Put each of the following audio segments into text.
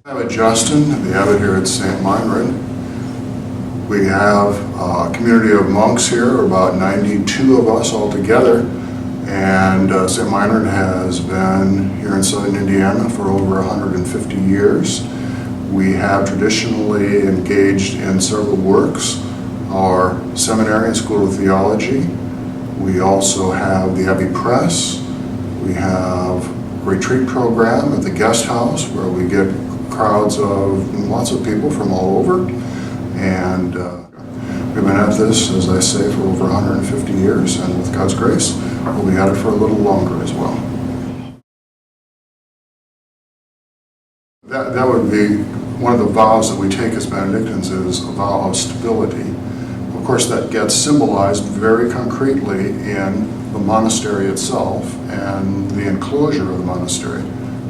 Archabbot Justin, the abbot here at Saint Meinrad. We have a community of monks here, about 92 of us all together, and Saint Meinrad has been here in southern Indiana for over 150 years. We have traditionally engaged in several works, our seminary and School of Theology. We also have the Abbey Press. We have a retreat program at the guest house where we get crowds of lots of people from all over. And we've been at this, as I say, for over 150 years, and with God's grace, we'll be at it for a little longer as well. That would be one of the vows that we take as Benedictines, is a vow of stability. Of course, that gets symbolized very concretely in the monastery itself and the enclosure of the monastery.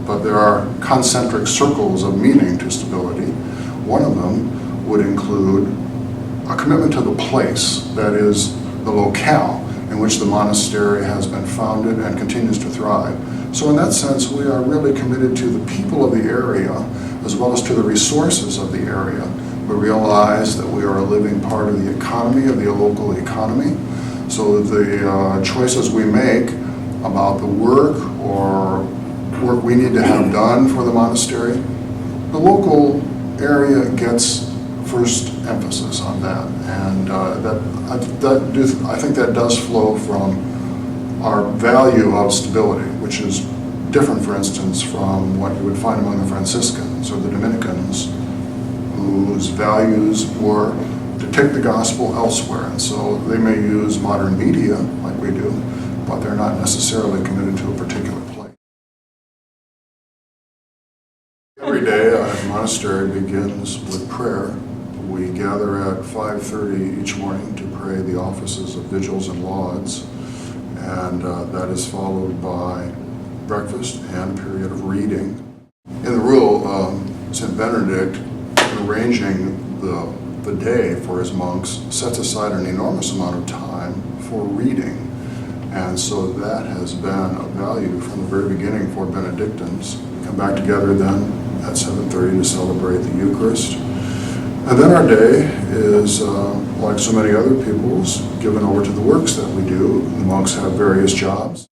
But there are concentric circles of meaning to stability. One of them would include a commitment to the place, that is, the locale in which the monastery has been founded and continues to thrive. So in that sense, we are really committed to the people of the area as well as to the resources of the area. We realize that we are a living part of the economy, of the local economy. So the choices we make about the work or work we need to have done for the monastery, the local area gets first emphasis on that. And I think that does flow from our value of stability, which is different, for instance, from what you would find among the Franciscans or the Dominicans, whose values were to take the gospel elsewhere. And so they may use modern media like we do, but they're not necessarily committed to a particular place. Every day at monastery begins with prayer. We gather at 5:30 each morning to pray the offices of vigils and lauds, and that is followed by breakfast and a period of reading. In the rule, St. Benedict, in arranging the day for his monks, sets aside an enormous amount of time for reading. And so that has been a value from the very beginning for Benedictines. We come back together then at 7:30 to celebrate the Eucharist. And then our day is, like so many other people's, given over to the works that we do. The monks have various jobs.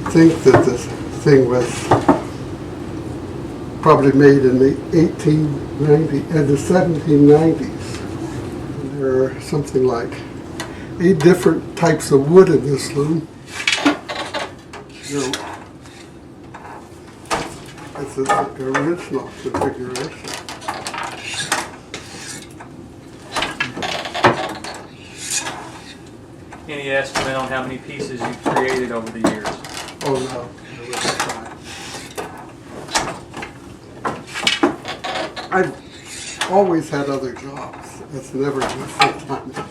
think that this thing was probably made in the 1890s and the 1790s. And there are something like 8 different types of wood in this loom. This is the original configuration. Any estimate on how many pieces you've created over the years? Oh no, I wouldn't try. I've always had other jobs. It's never been a full-time job.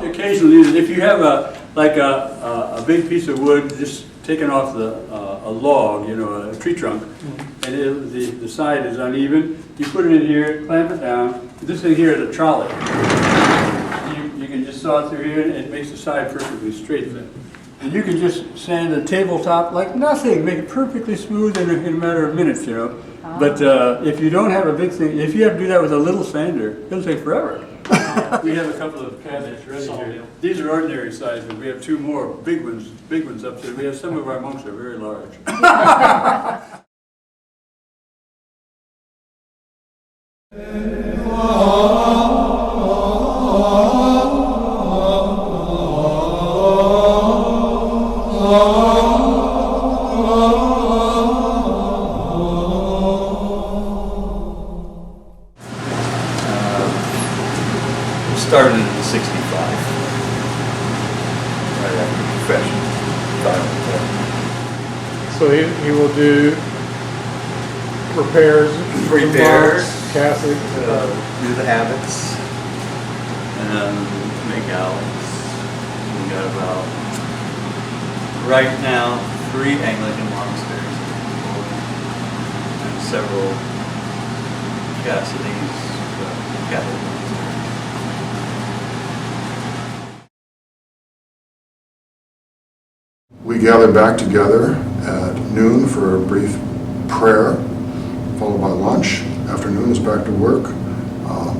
Occasionally, if you have a big piece of wood just taken off a log, you know, a tree trunk, and the side is uneven, you put it in here, clamp it down. This thing here is a trolley. You can just saw it through here, and it makes the side perfectly straight then. And you can just sand a tabletop like nothing, make it perfectly smooth in a matter of minutes, you know. But if you don't have a big thing, if you have to do that with a little sander, it'll take forever. We have a couple of cabinets ready here. These are ordinary sizes. We have 2 more big ones up there. We have some of our monks are very large. Started in '65, right after profession. So he will do repairs, Catholic, do the habits, and make alleys. We got about, right now, 3 Anglican monasteries and several Catholic monasteries. We gather back together at noon for a brief prayer, followed by lunch. Afternoon is back to work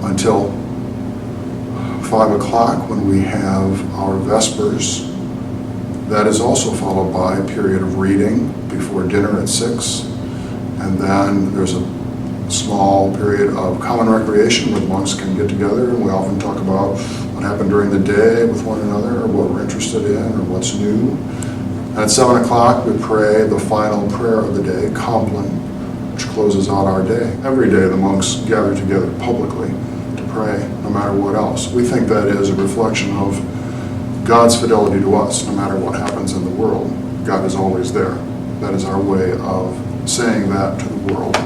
until 5 o'clock when we have our Vespers. That is also followed by a period of reading before dinner at 6. And then there's a small period of common recreation where the monks can get together, and we often talk about what happened during the day with one another, or what we're interested in, or what's new. At 7 o'clock, we pray the final prayer of the day, Compline, which closes out our day. Every day, the monks gather together publicly to pray, no matter what else. We think that is a reflection of God's fidelity to us, no matter what happens in the world. God is always there. That is our way of saying that to the world.